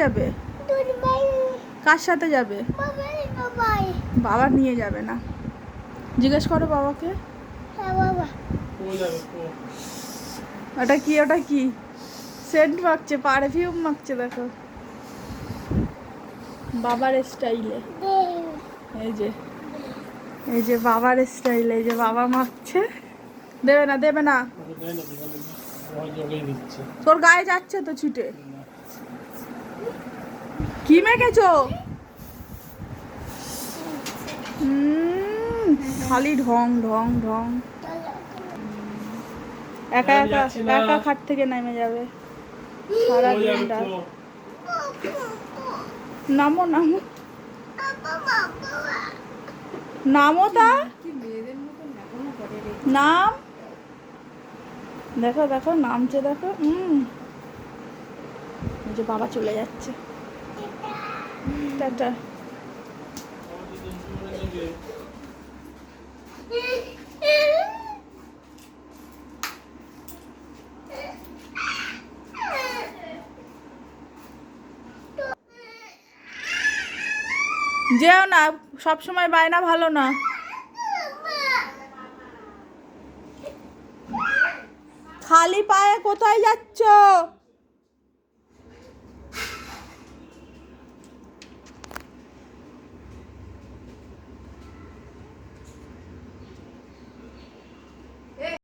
যাবে? কার সাথে যাবে? বাবা নিয়ে যাবে না। জিজ্ঞেস করো বাবাকে। ওটা কি? ওটা কি সেন্ট মাখছে, পারফিউম মাখছে, দেখো বাবার স্টাইলে। এই যে, এই যে বাবার স্টাইলে, এই যে বাবা মাখছে। দেবে না, দেবে না, তোর গায়ে যাচ্ছে তো ছুটে। কি মেখেছো? খালি ঢং ঢং ঢং। একা একা একা খাট থেকে নেমে যাবে সারা দিনটা। নামো নামো নামো, তা নাম। দেখো দেখো নামছে, দেখো। এই যে বাবা চলে যাচ্ছে, টাটা। যেও না, সব সময় বায়না ভালো না। খালি পায়ে কোথায় যাচ্ছ?